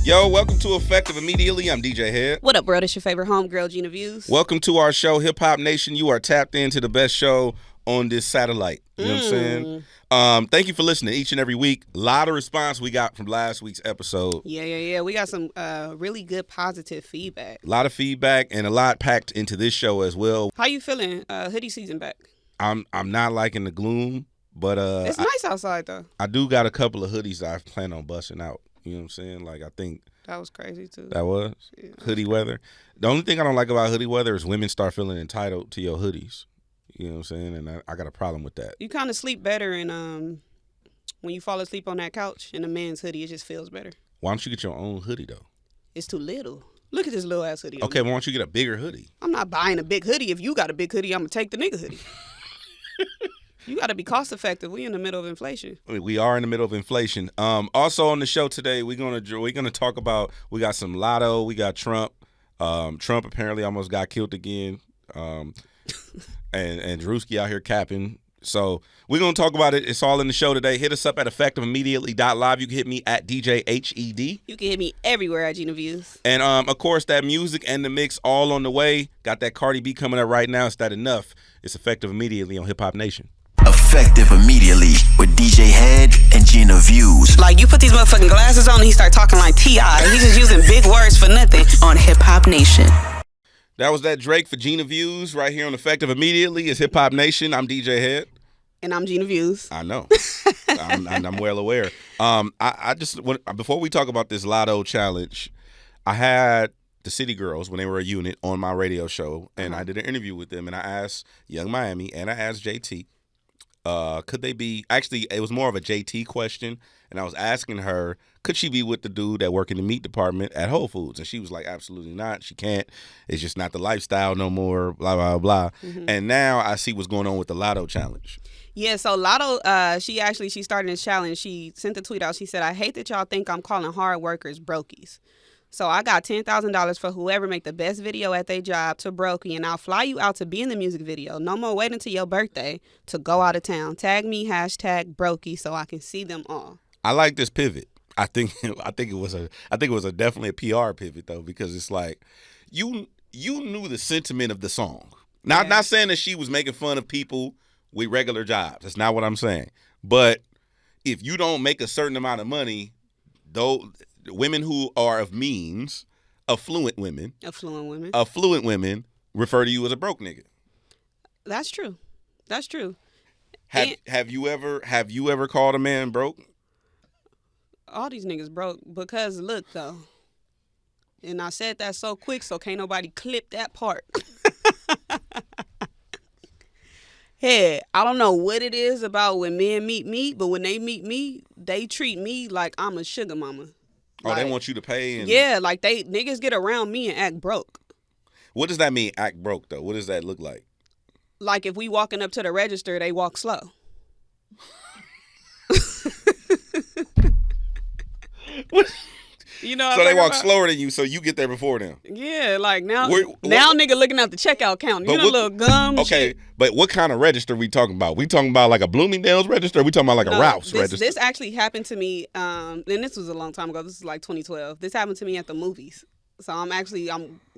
Yo, welcome to Effective Immediately. I'm DJ Hed. What up, bro? It's your favorite homegirl, Gina Views. Welcome to our show, Hip Hop Nation. You are tapped into the best show on this satellite. You know what I'm saying? Thank you for listening each and every week. A lot of response we got from last week's episode. Yeah. We got some really good positive feedback. A lot of feedback and a lot packed into this show as well. How you feeling? Hoodie season back. I'm not liking the gloom, but it's nice outside though. I do got a couple of hoodies I plan on busting out. You know what I'm saying? Like, I think that was crazy too. That was hoodie weather. The only thing I don't like about hoodie weather is women start feeling entitled to your hoodies. You know what I'm saying? And I got a problem with that. You kind of sleep better, and when you fall asleep on that couch in a man's hoodie, it just feels better. Why don't you get your own hoodie though? It's too little. Look at this little ass hoodie. Okay, why don't you get a bigger hoodie? I'm not buying a big hoodie. If you got a big hoodie, I'm gonna take the nigga hoodie. You got to be cost effective. We in the middle of inflation. We are in the middle of inflation. Also on the show today, we're gonna talk about. We got some Latto. We got Trump. Trump apparently almost got killed again. And Druski out here capping. So we're gonna talk about it. It's all in the show today. Hit us up at effectiveimmediately.live. You can hit me at DJ HED. You can hit me everywhere at Gina Views. And of course, that music and the mix all on the way. Got that Cardi B coming up right now. Is that enough? It's Effective Immediately on Hip Hop Nation. Effective Immediately with DJ Hed and Gina Views. Like, you put these motherfucking glasses on and he start talking like T.I. He's just using big words for nothing on Hip Hop Nation. That was that Drake for Gina Views right here on Effective Immediately. It's Hip Hop Nation. I'm DJ Hed. And I'm Gina Views. I know. I'm well aware. I just before we talk about this Latto challenge, I had the City Girls when they were a unit on my radio show, and I did an interview with them, and I asked Young Miami and I asked JT, could they be, actually it was more of a JT question, and I was asking her, could she be with the dude that work in the meat department at Whole Foods? And she was like, absolutely not. She can't. It's just not the lifestyle no more, blah, blah, blah. And now I see what's going on with the Latto challenge. Yeah, so Latto, she started this challenge. She sent a tweet out. She said, I hate that y'all think I'm calling hard workers brokies. So I got $10,000 for whoever make the best video at their job to Brokie, and I'll fly you out to be in the music video. No more waiting till your birthday to go out of town. Tag me, #Brokie, so I can see them all. I like this pivot. I think it was a definitely a PR pivot though, because it's like you knew the sentiment of the song. Not saying that she was making fun of people with regular jobs. That's not what I'm saying. But if you don't make a certain amount of money, though, women who are of means, affluent women refer to you as a broke nigga. That's true. Have you ever called a man broke? All these niggas broke because look though. And I said that so quick so can't nobody clip that part. Hey, I don't know what it is about when men meet me, but when they meet me, they treat me like I'm a sugar mama. Oh, they want you to pay? Yeah, like niggas get around me and act broke. What does that mean, act broke, though? What does that look like? Like if we walking up to the register, they walk slow. What? You know, so they walk slower than you, so you get there before them. Yeah, like now nigga looking at the checkout counter. You know, little gum. Okay, but what kind of register we talking about? We talking about like a Bloomingdale's register? Or we talking about like a Ralph's register? This actually happened to me. And this was a long time ago. This is like 2012. This happened to me at the movies. So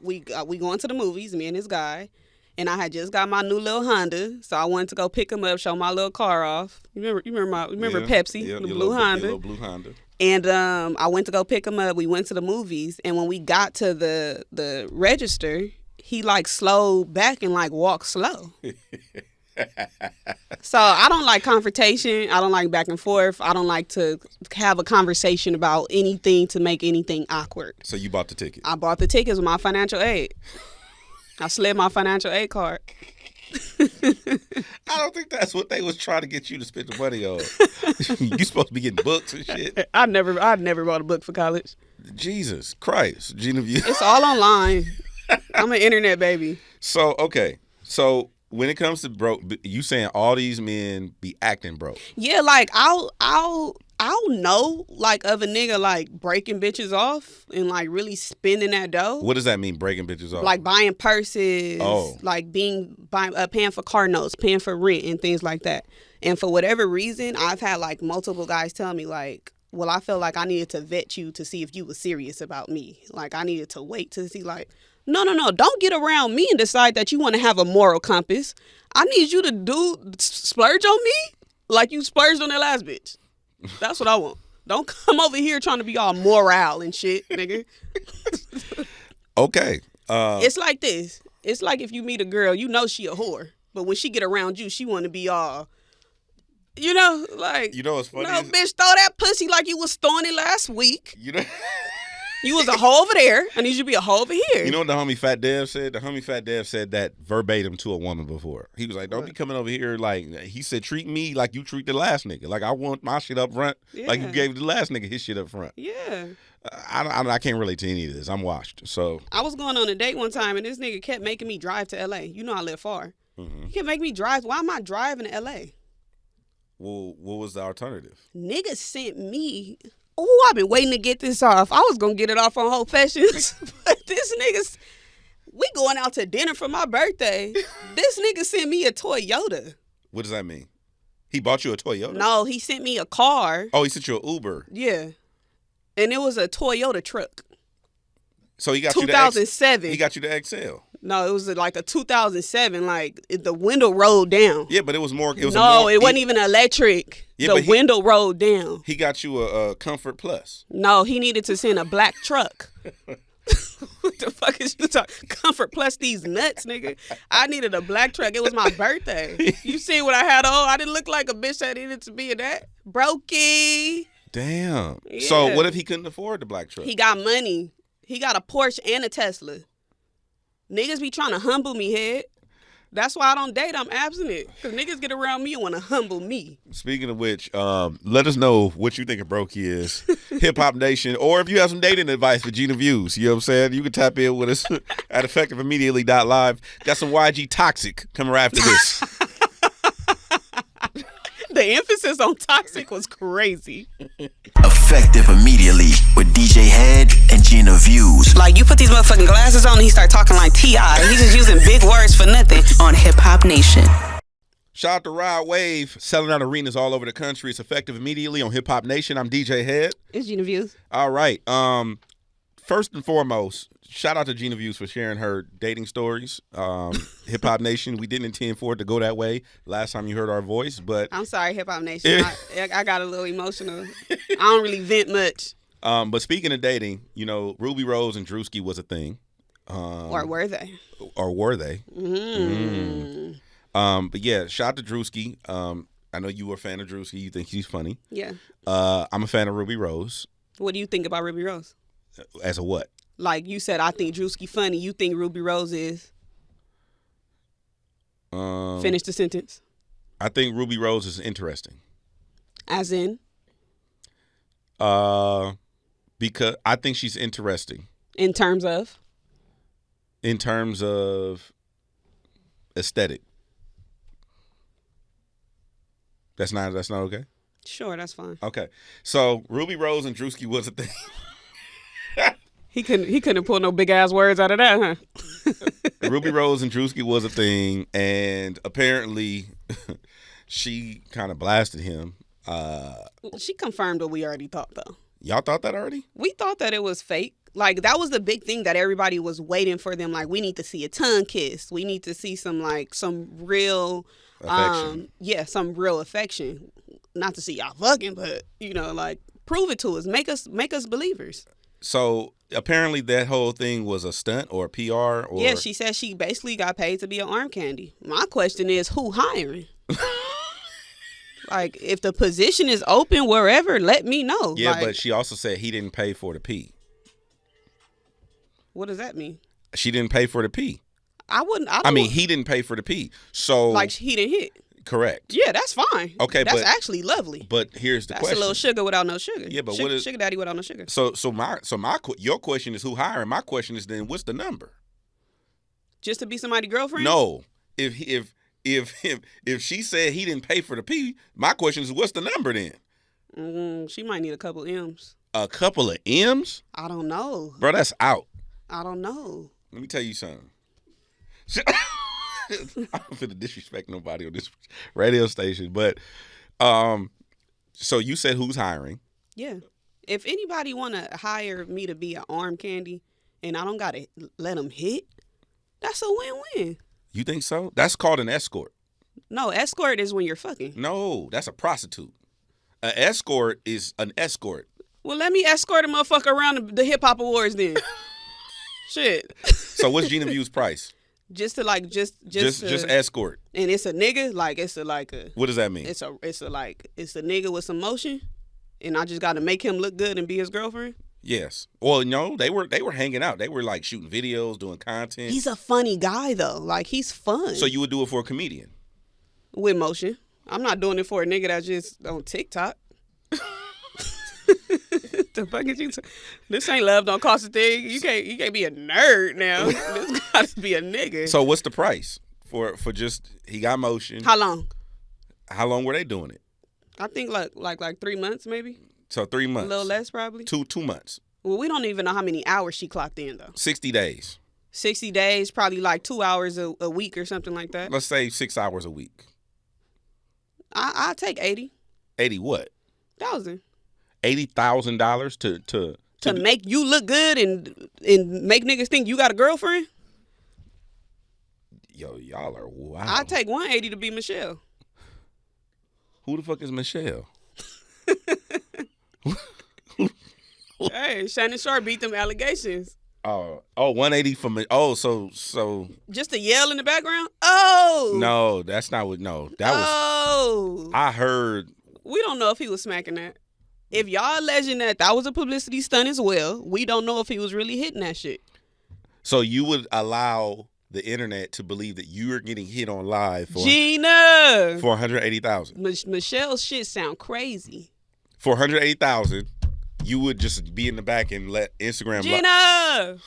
we going to the movies, me and this guy, and I had just got my new little Honda, so I wanted to go pick him up, show my little car off. You remember Pepsi, the blue Honda. Little blue Honda. And I went to go pick him up. We went to the movies, and when we got to the register, he like slowed back and like walked slow. So I don't like confrontation. I don't like back and forth. I don't like to have a conversation about anything to make anything awkward. So you bought the ticket? I bought the tickets with my financial aid. I slid my financial aid card. I don't think that's what they was trying to get you to spend the money on. You supposed to be getting books and shit. I never bought a book for college. Jesus Christ, Gina Views. It's all online. I'm an internet baby. So okay, so when it comes to broke, you saying all these men be acting broke? Yeah, like I'll know like of a nigga like breaking bitches off and like really spending that dough. What does that mean, breaking bitches off? Like buying purses, like paying for car notes, paying for rent and things like that. And for whatever reason, I've had like multiple guys tell me like, well, I felt like I needed to vet you to see if you was serious about me. Like, I needed to wait to see, like, no, don't get around me and decide that you want to have a moral compass. I need you to splurge on me like you splurged on that last bitch. That's what I want. Don't come over here trying to be all moral and shit, nigga. Okay. It's like this. It's like if you meet a girl, you know she a whore. But when she get around you, she want to be all, like... You know what's funny? No, bitch, throw that pussy like you was throwing it last week. You know... You was a hoe over there. I need you to be a hoe over here. You know what the homie Fat Dev said? The homie Fat Dev said that verbatim to a woman before. He was like, don't be coming over here like, he said, treat me like you treat the last nigga. Like, I want my shit up front like you gave the last nigga his shit up front. Yeah. I can't relate to any of this. I'm washed. So I was going on a date one time, and this nigga kept making me drive to L.A. You know I live far. Mm-hmm. He kept making me drive. Why am I driving to L.A.? Well, what was the alternative? Nigga sent me... Oh, I've been waiting to get this off. I was going to get it off on Hope Fashions. But this nigga... We going out to dinner for my birthday. This nigga sent me a Toyota. What does that mean? He bought you a Toyota? No, he sent me a car. Oh, he sent you an Uber. Yeah. And it was a Toyota truck. So he got 2007. He got you the XL. No, it was like a 2007. Like the window rolled down. Yeah, but it was more. It wasn't even electric. Yeah, the window rolled down. He got you a Comfort Plus. No, he needed to send a black truck. What the fuck is you talking? Comfort Plus these nuts, nigga. I needed a black truck. It was my birthday. You see what I had on? I didn't look like a bitch that needed to be in that. Brokie. Damn. Yeah. So what if he couldn't afford the black truck? He got money. He got a Porsche and a Tesla. Niggas be trying to humble me, Head. That's why I don't date. I'm abstinent. Because niggas get around me and want to humble me. Speaking of which, let us know what you think of Brokie is. Hip Hop Nation. Or if you have some dating advice for Gina Views. You know what I'm saying? You can tap in with us at effectiveimmediately.live. Got some YG Toxic coming right after this. The emphasis on toxic was crazy. Effective immediately with DJ Hed and Gina Views. Like, you put these motherfucking glasses on and he start talking like T.I. He's just using big words for nothing on Hip Hop Nation. Shout out to Ride Wave, selling out arenas all over the country. It's effective immediately on Hip Hop Nation. I'm DJ Hed. It's Gina Views. All right. First and foremost, shout out to Gina Views for sharing her dating stories. Hip Hop Nation, we didn't intend for it to go that way last time you heard our voice, but I'm sorry, Hip Hop Nation. I got a little emotional. I don't really vent much. But speaking of dating, Rubi Rose and Druski was a thing. Or were they? But yeah, shout out to Druski. I know you were a fan of Druski. You think he's funny. Yeah. I'm a fan of Rubi Rose. What do you think about Rubi Rose? As a what? Like you said, I think Druski funny. You think Rubi Rose is? Finish the sentence. I think Rubi Rose is interesting. As in? Because I think she's interesting. In terms of? In terms of aesthetic. That's not okay? Sure, that's fine. Okay. So Rubi Rose and Druski was a thing. He couldn't pull no big ass words out of that, huh? Rubi Rose and Druski was a thing, and apparently she kind of blasted him. She confirmed what we already thought, though. Y'all thought that already? We thought that it was fake. Like, that was the big thing that everybody was waiting for them. Like, we need to see a tongue kiss. We need to see some real affection. Some real affection. Not to see y'all fucking, but prove it to us. Make us believers. So apparently that whole thing was a stunt or a PR or... Yeah, she said she basically got paid to be an arm candy. My question is, who hiring? Like, if the position is open wherever, let me know. Yeah, but she also said he didn't pay for the pee. What does that mean? She didn't pay for the pee. He didn't pay for the pee. So... Like, he didn't hit. Correct. Yeah, that's fine. Okay, that's actually lovely. But here's the question: that's a little sugar without no sugar. Yeah, but what is sugar daddy without no sugar? Your question is who hiring? My question is then what's the number? Just to be somebody's girlfriend? No. If she said he didn't pay for the pee, my question is what's the number then? She might need a couple M's. A couple of M's? I don't know, bro. That's out. I don't know. Let me tell you something. I don't feel to disrespect nobody on this radio station, but so you said who's hiring? Yeah. If anybody want to hire me to be an arm candy and I don't got to let them hit, that's a win-win. You think so? That's called an escort. No, escort is when you're fucking. No, that's a prostitute. An escort is an escort. Well, let me escort a motherfucker around the hip hop awards then. Shit. So what's Gina Views' price? Just to Just escort. And it's a nigga, like it's a What does that mean? it's a nigga with some motion, and I just got to make him look good and be his girlfriend. Yes. Well, no, they were hanging out. They were like shooting videos, doing content. He's a funny guy though, like he's fun. So you would do it for a comedian? With motion. I'm not doing it for a nigga that's just on TikTok. The fuck is you? This ain't love don't cost a thing. You can't be a nerd now. This gotta be a nigga. So what's the price for just he got motion? How long? How long were they doing it? I think like 3 months maybe. So 3 A months. little less probably. 2 months. Well, we don't even know how many hours she clocked in though. 60 days. 60 days, probably like 2 hours a week or something like that. Let's say 6 hours a week. I'll take 80. 80 what? $1,000. $80,000 to make you look good and make niggas think you got a girlfriend? Yo, y'all are wild. I'll take 180 to be Michelle. Who the fuck is Michelle? Hey, Shannon Sharp beat them allegations. 180 for me. Oh, so Just a yell in the background? Oh! no, that's not what. No, that was. I heard. We don't know if he was smacking that. If y'all alleging that was a publicity stunt as well, we don't know if he was really hitting that shit. So you would allow the internet to believe that you are getting hit on live for Gina for 180,000. Michelle's shit sound crazy. For 180,000, you would just be in the back and let Instagram. Gina.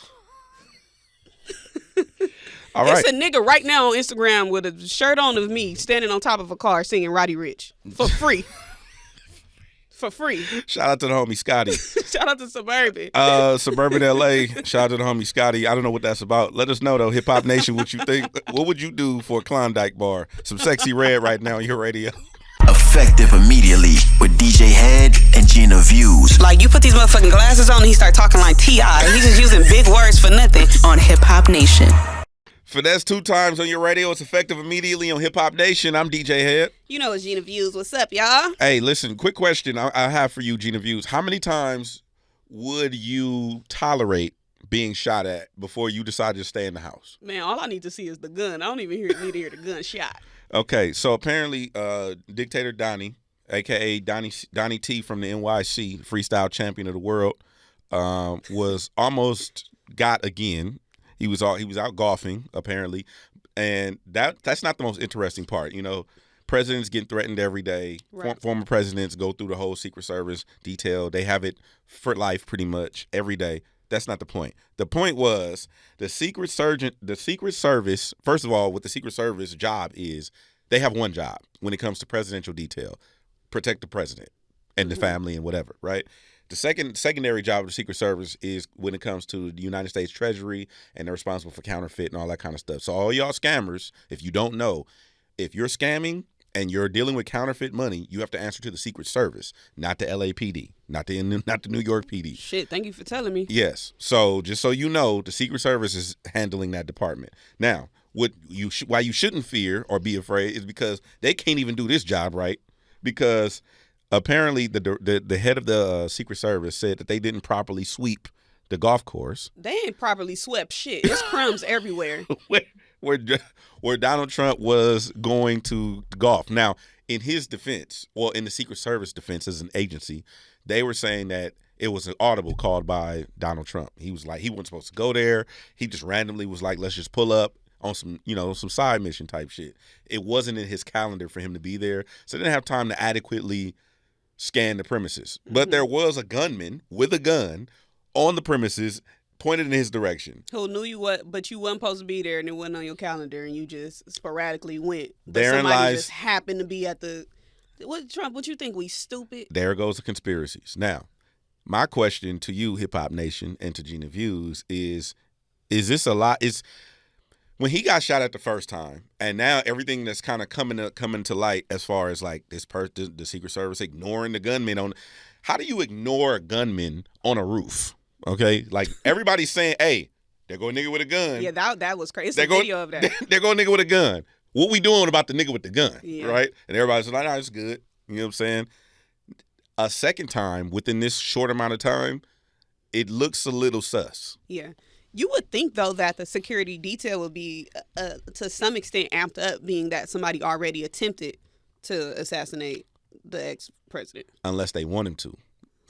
All right. It's a nigga right now on Instagram with a shirt on of me standing on top of a car singing Roddy Ricch for free. For free. Shout out to the homie Scotty. Shout out to Suburban. Suburban LA. Shout out to the homie Scotty. I don't know what that's about. Let us know though, Hip Hop Nation, what you think. What would you do for a Klondike bar? Some sexy red right now on your radio. Effective immediately with DJ Hed and Gina Views. Like, you put these motherfucking glasses on and he start talking like T.I. He's just using big words for nothing on Hip Hop Nation. Finesse 2 times on your radio. It's effective immediately on Hip Hop Nation. I'm DJ Hed. You know it's Gina Views. What's up, y'all? Hey, listen, quick question I have for you, Gina Views. How many times would you tolerate being shot at before you decide to stay in the house? Man, all I need to see is the gun. I don't even need to hear the gun shot. Okay, so apparently Dictator Donnie, a.k.a. Donnie T from the NYC, freestyle champion of the world, was almost got again. He was out golfing, apparently, and that's not the most interesting part. You know, presidents get threatened every day. Right. Former presidents go through the whole Secret Service detail. They have it for life pretty much every day. That's not the point. The point was the Secret Service, first of all, what the Secret Service job is, they have one job when it comes to presidential detail: protect the president and the family and whatever, right? The secondary job of the Secret Service is when it comes to the United States Treasury, and they're responsible for counterfeit and all that kind of stuff. So all y'all scammers, if you don't know, if you're scamming and you're dealing with counterfeit money, you have to answer to the Secret Service, not the LAPD, not the New York PD. Shit, thank you for telling me. Yes. So just so you know, the Secret Service is handling that department. Now, why you shouldn't fear or be afraid is because they can't even do this job right, because apparently the head of the Secret Service said that they didn't properly sweep the golf course. They ain't properly swept shit. There's crumbs everywhere. where Donald Trump was going to golf. Now, in his defense, well, in the Secret Service defense as an agency, they were saying that it was an audible called by Donald Trump. He was like, he wasn't supposed to go there. He just randomly was like, let's just pull up on some side mission type shit. It wasn't in his calendar for him to be there, so they didn't have time to adequately scan the premises. But there was a gunman with a gun on the premises pointed in his direction. Who knew you but you wasn't supposed to be there, and it wasn't on your calendar, and you just sporadically went. But Therein somebody lies, just happened to be at the. What, Trump? What you think? We stupid? There goes the conspiracies. Now, my question to you, Hip Hop Nation, and to Gina Views is this a lot? When he got shot at the first time, and now everything that's kind of coming to light as far as like the Secret Service ignoring the gunman on. how do you ignore a gunman on a roof? Okay, like everybody's saying, "Hey, there go a nigga with a gun." Yeah, that was crazy. It's a video of that. There go a nigga with a gun. What we doing about the nigga with the gun, Yeah. right? And everybody's like, "Nah, it's good." You know what I'm saying? A second time within this short amount of time, it looks a little sus. Yeah. You would think, though, that the security detail would be, to some extent, amped up, being that somebody already attempted to assassinate the ex-president. Unless they want him to.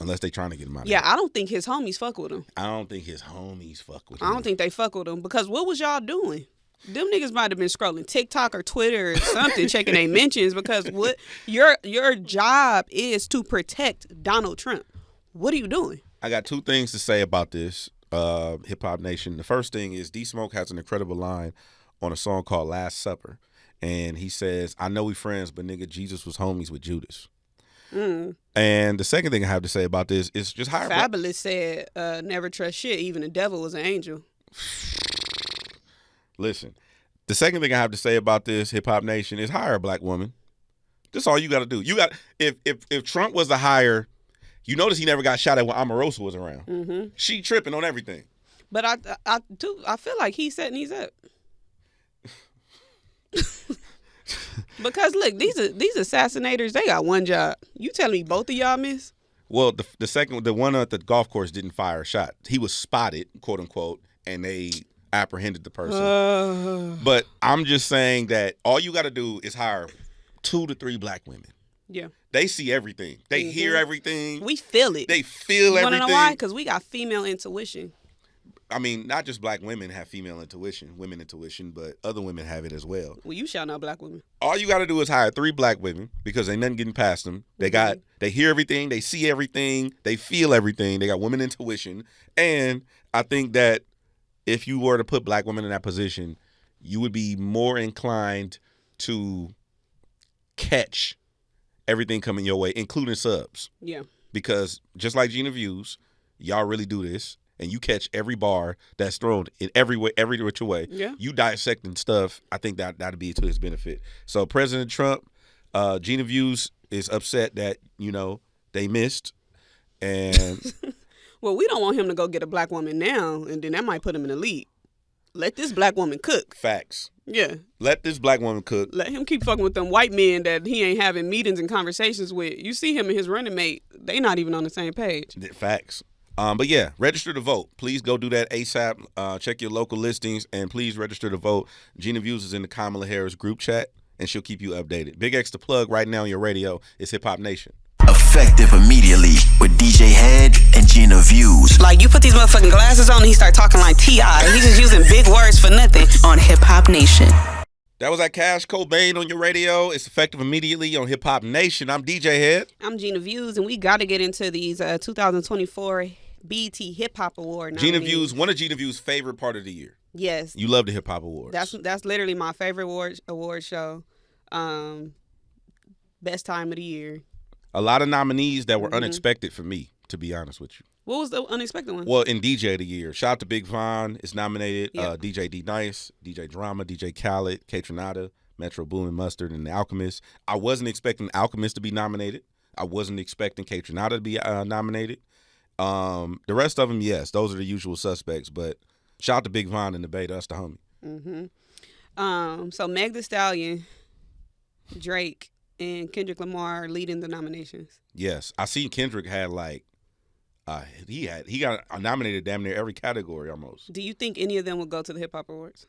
Unless they trying to get him out. Yeah, I don't think his homies fuck with him. I don't think his homies fuck with him. I don't think they fuck with him, because what was y'all doing? Them niggas might have been scrolling TikTok or Twitter or something, checking their mentions, because what your job is to protect Donald Trump. What are you doing? I got two things to say about this, Hip Hop Nation. The first thing is D-Smoke has an incredible line on a song called Last Supper. And he says, I know we friends, but nigga, Jesus was homies with Judas. And the second thing I have to say about this is just hire Fabulous said, never trust shit. Even the devil was an angel. Listen, the second thing I have to say about this, Hip Hop Nation, is hire a black woman. That's all you got to do. You got if Trump was to hire, you notice he never got shot at when Omarosa was around. Mm-hmm. She tripping on everything. But I feel like he's setting these up. Because look, these assassinators, they got one job. You telling me both of y'all miss? Well, the one at the golf course didn't fire a shot. He was spotted, quote unquote, and they apprehended the person. But I'm just saying that all you got to do is hire 2 to 3 black women. Yeah. They see everything. They hear everything. We feel it. They feel everything. You want to know why? Because we got female intuition. I mean, not just black women have female intuition, women intuition, but other women have it as well. Well, you shall know black women. All you got to do is hire 3 black women because ain't nothing getting past them. They hear everything, they see everything, they feel everything. They got women intuition, and I think that if you were to put black women in that position, you would be more inclined to catch everything coming your way, including subs. Yeah. Because just like Gina Views, y'all really do this. And you catch every bar that's thrown in every way, every which way. Yeah. You dissecting stuff. I think that'd be to his benefit. So President Trump, Gina Views is upset that they missed, and well, we don't want him to go get a black woman now, and then that might put him in the lead. Let this black woman cook. Facts. Yeah. Let this black woman cook. Let him keep fucking with them white men that he ain't having meetings and conversations with. You see him and his running mate, they not even on the same page. Facts. But yeah, register to vote. Please go do that ASAP. Check your local listings and please register to vote. Gina Views is in the Kamala Harris group chat and she'll keep you updated. Big X to plug right now on your radio is Hip Hop Nation. Effective immediately with DJ Hed and Gina Views. Like, you put these motherfucking glasses on and he start talking like T.I. He's just using big words for nothing on Hip Hop Nation. That was that Cash Cobain on your radio. It's effective immediately on Hip Hop Nation. I'm DJ Hed. I'm Gina Views, and we got to get into these 2024 BET Hip Hop Award nominees. Gina Views, one of Gina Views' favorite part of the year. Yes. You love the Hip Hop Awards. That's literally my favorite award show. Best time of the year. A lot of nominees that were unexpected for me, to be honest with you. What was the unexpected one? Well, in DJ of the year, shout out to Big Von is nominated. Yeah. DJ D Nice, DJ Drama, DJ Khaled, K Tronada, Metro Boomin, Mustard, and The Alchemist. I wasn't expecting Alchemist to be nominated. I wasn't expecting K Tronada to be nominated. The rest of them, yes, those are the usual suspects. But shout out to Big Von and the Bay. That's the homie. Mm-hmm. So Meg Thee Stallion, Drake, and Kendrick Lamar leading the nominations. Yes, I seen Kendrick had he got nominated damn near every category almost. Do you think any of them will go to the Hip Hop Awards?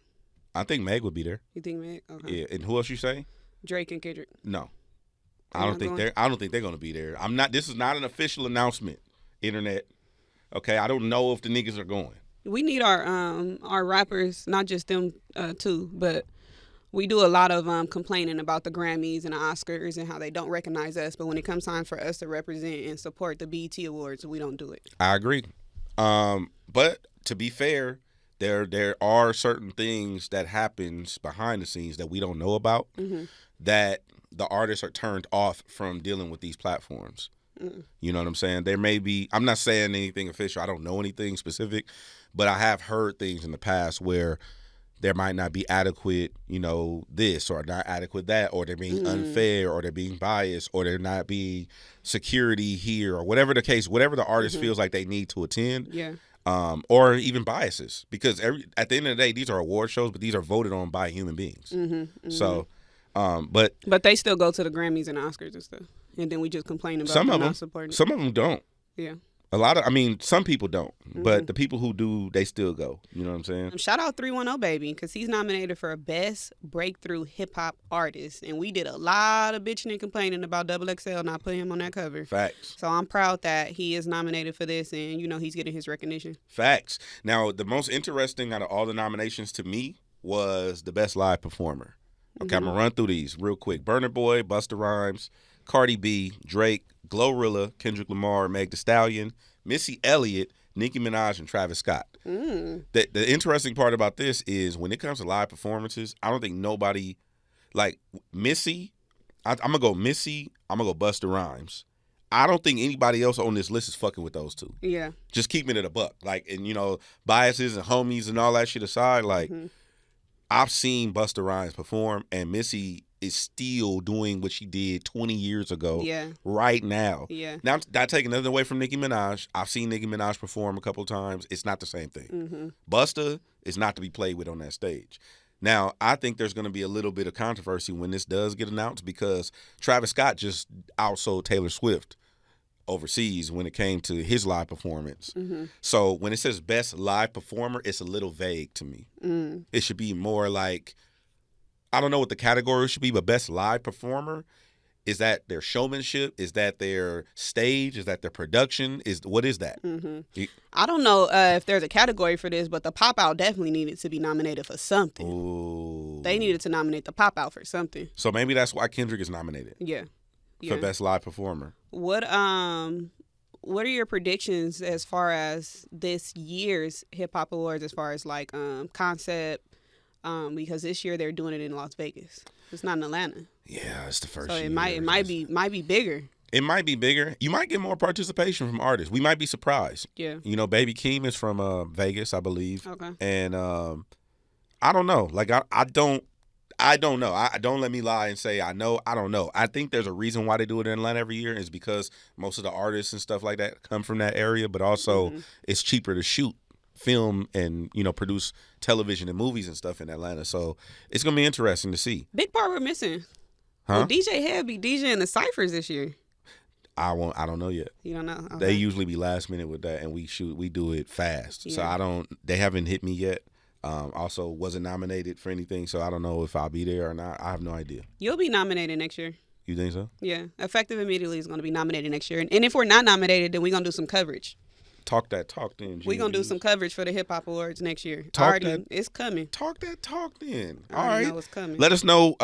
I think Meg would be there. You think Meg? Okay. Yeah, and who else you say? Drake and Kendrick. No, I don't think they're going to be there. I'm not. This is not an official announcement. Internet. Okay, I don't know if the niggas are going. We need our rappers, not just them too, but we do a lot of complaining about the Grammys and the Oscars and how they don't recognize us. But when it comes time for us to represent and support the BET Awards, we don't do it. I agree. But to be fair, there are certain things that happens behind the scenes that we don't know about that the artists are turned off from dealing with these platforms. You know what I'm saying? There may be, I'm not saying anything official. I don't know anything specific, but I have heard things in the past where there might not be adequate, this or not adequate that, or they're being unfair, or they're being biased, or they're not being security here, or whatever the case, whatever the artist feels like they need to attend. Yeah. Or even biases, because at the end of the day, these are award shows, but these are voted on by human beings. So, but they still go to the Grammys and Oscars and stuff, and then we just complain about some them of them, not supporting. some of them don't. Yeah. Some people don't, but the people who do, they still go. You know what I'm saying? Shout out 310 Baby, because he's nominated for Best Breakthrough Hip Hop Artist, and we did a lot of bitching and complaining about XXL not putting him on that cover. Facts. So I'm proud that he is nominated for this, and he's getting his recognition. Facts. Now, the most interesting out of all the nominations to me was the Best Live Performer. Okay, I'm gonna run through these real quick. Burna Boy, Busta Rhymes, Cardi B, Drake, Glorilla, Kendrick Lamar, Meg Thee Stallion, Missy Elliott, Nicki Minaj, and Travis Scott. The interesting part about this is when it comes to live performances, I don't think nobody, like Missy, I'm going to go Missy, I'm going to go Busta Rhymes. I don't think anybody else on this list is fucking with those two. Yeah. Just keeping it a buck. Like, and biases and homies and all that shit aside, like, I've seen Busta Rhymes perform, and Missy is still doing what she did 20 years ago right now. Yeah. Now, not taking nothing away from Nicki Minaj. I've seen Nicki Minaj perform a couple of times. It's not the same thing. Busta is not to be played with on that stage. Now, I think there's going to be a little bit of controversy when this does get announced, because Travis Scott just outsold Taylor Swift overseas when it came to his live performance. So when it says Best Live Performer, it's a little vague to me. It should be more like, I don't know what the category should be, but Best Live Performer, is that their showmanship? Is that their stage? Is that their production? What is that? I don't know if there's a category for this, but the Pop Out definitely needed to be nominated for something. Ooh. They needed to nominate the Pop Out for something. So maybe that's why Kendrick is nominated. Yeah. For Best Live Performer. What are your predictions as far as this year's Hip Hop Awards, as far as like concept? Because this year they're doing it in Las Vegas. It's not in Atlanta. Yeah, it's the first. So year. it might be bigger. It might be bigger. You might get more participation from artists. We might be surprised. Yeah. Baby Keem is from Vegas, I believe. Okay. And I don't know. Like I don't know. I don't let me lie and say I know. I don't know. I think there's a reason why they do it in Atlanta every year, is because most of the artists and stuff like that come from that area, but also it's cheaper to shoot film and produce television and movies and stuff in Atlanta. So it's gonna be interesting to see. Big part we're missing. Huh? Will DJ Hed be DJing the ciphers this year? I don't know yet. You don't know? Okay. They usually be last minute with that, and we do it fast. Yeah. So they haven't hit me yet. Also wasn't nominated for anything, so I don't know if I'll be there or not. I have no idea. You'll be nominated next year. You think so? Yeah. Effective Immediately is going to be nominated next year. And if we're not nominated, then we're going to do some coverage. Talk that talk then. We're going to do some coverage for the Hip Hop Awards next year. It's coming. Talk that talk then. All right. Know it's coming. Let us know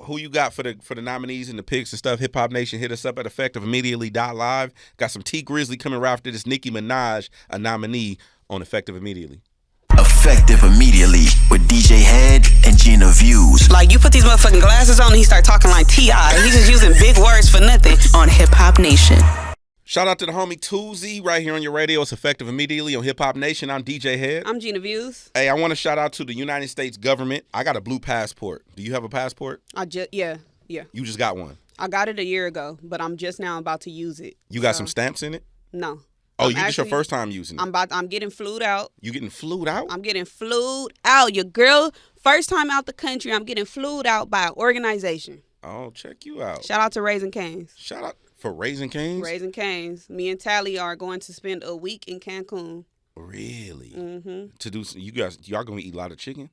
who you got for the nominees and the picks and stuff. Hip Hop Nation, hit us up at effectiveimmediately.live. Got some T Grizzly coming right after this. Nicki Minaj, a nominee on Effective Immediately. Effective Immediately with DJ Hed and Gina Views. Like, you put these motherfucking glasses on and he start talking like T.I. He's just using big words for nothing on Hip Hop Nation. Shout out to the homie Tuzi right here on your radio. It's Effective Immediately on Hip Hop Nation. I'm DJ Hed. I'm Gina Views. Hey, I want to shout out to the United States government. I got a blue passport. Do you have a passport? Yeah. You just got one? I got it a year ago, but I'm just now about to use it. You got some stamps in it? No. Oh, this your first time using it? I'm getting flued out. You getting flued out? I'm getting flued out. Your girl, first time out the country, I'm getting flued out by an organization. Oh, check you out. Shout out to Raising Cane's. Shout out for Raising Cane's? Raising Cane's. Me and Tally are going to spend a week in Cancun. Really? Mm-hmm. To do, y'all gonna eat a lot of chicken?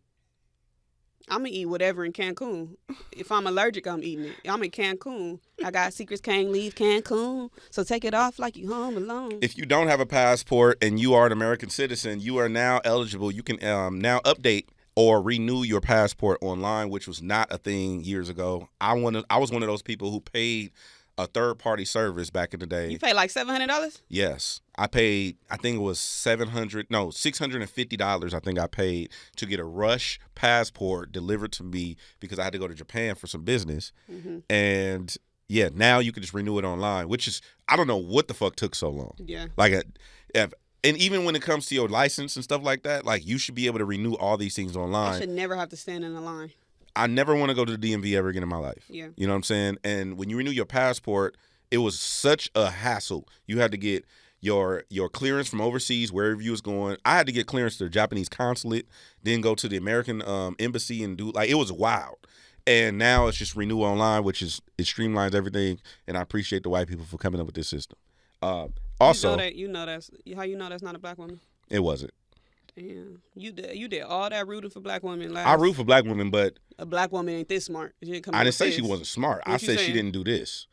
I'm going to eat whatever in Cancun. If I'm allergic, I'm eating it. I'm in Cancun. I got secrets, can't leave Cancun. So take it off like you home alone. If you don't have a passport and you are an American citizen, you are now eligible. You can now update or renew your passport online, which was not a thing years ago. I was one of those people who paid a third-party service back in the day. You paid like $700? Yes. I paid, I think it was $650, I think I paid to get a rush passport delivered to me because I had to go to Japan for some business. Mm-hmm. And yeah, now you can just renew it online, which is, I don't know what the fuck took so long. Yeah. Like, if And even when it comes to your license and stuff like that, like you should be able to renew all these things online. I should never have to stand in a line. I never want to go to the DMV ever again in my life. Yeah. You know what I'm saying? And when you renew your passport, it was such a hassle. You had to get your clearance from overseas, wherever you was going. I had to get clearance to the Japanese consulate, then go to the American embassy and do, like, it was wild. And now it's just renew online, which it streamlines everything. And I appreciate the white people for coming up with this system. Also, you know that's how you know that's not a black woman. It wasn't. Damn, you did all that rooting for black women. I root for black women, but a black woman ain't this smart. I didn't say she wasn't smart. I said she didn't do this.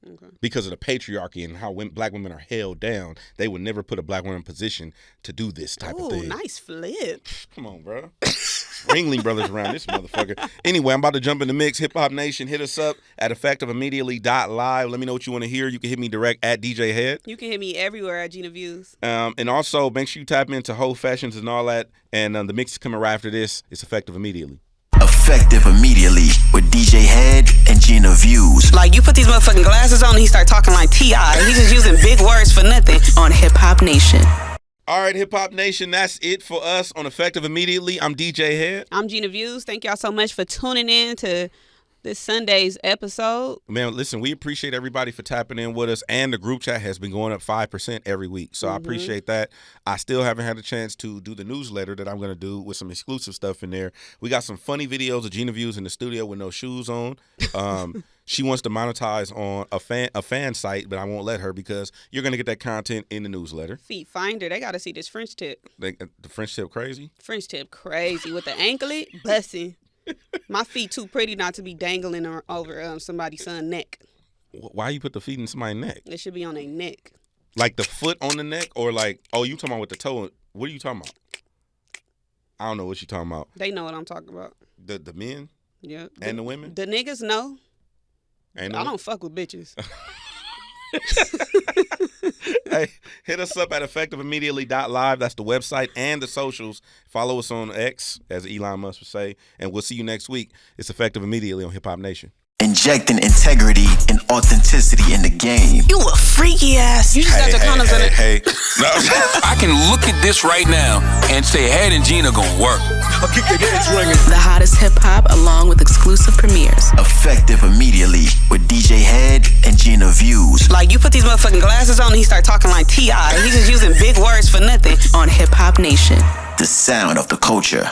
Okay. Because of the patriarchy and how black women are held down, they would never put a black woman in position to do this type of thing. Nice flip. Come on, bro. Ringling Brothers around this motherfucker. Anyway, I'm about to jump in the mix. Hip Hop Nation, hit us up at effectiveimmediately.live. Let me know what you want to hear. You can hit me direct at DJ Hed. You can hit me everywhere at Gina Views. And also, make sure you tap into Whole Fashions and all that. And the mix is coming right after this. It's Effective Immediately. Effective Immediately with DJ Hed and Gina Views. Like, you put these motherfucking glasses on and he start talking like T.I. He's just using big words for nothing on Hip Hop Nation. All right, Hip Hop Nation, that's it for us on Effective Immediately. I'm DJ Hed. I'm Gina Views. Thank y'all so much for tuning in to this Sunday's episode. Man, listen, we appreciate everybody for tapping in with us, and the group chat has been going up 5% every week. So I appreciate that. I still haven't had a chance to do the newsletter that I'm going to do with some exclusive stuff in there. We got some funny videos of Gina Views in the studio with no shoes on. She wants to monetize on a fan site, but I won't let her because you're going to get that content in the newsletter. Feet finder, they got to see this French tip. The French tip crazy? French tip crazy with the anklet busting. My feet too pretty not to be dangling over somebody's son's neck. Why you put the feet in somebody's neck? It should be on their neck. Like the foot on the neck, or like, oh, you talking about with the toe? What are you talking about? I don't know what you talking about. They know what I'm talking about. The men? Yeah. And the women? The niggas know. I don't fuck with bitches. Hey, hit us up at effectiveimmediately.live. That's the website and the socials. Follow us on X, as Elon Musk would say, and we'll see you next week. It's Effective Immediately on Hip Hop Nation. Injecting integrity and authenticity in the game. You a freaky ass. You just got your condoms in it. Hey. No. I can look at this right now and say Hed and Gina gonna work. I'll keep the heads ringing. The hottest hip hop along with exclusive premieres. Effective Immediately with DJ Hed and Gina Views. Like, you put these motherfucking glasses on and he start talking like T.I. He's just using big words for nothing on Hip Hop Nation. The sound of the culture.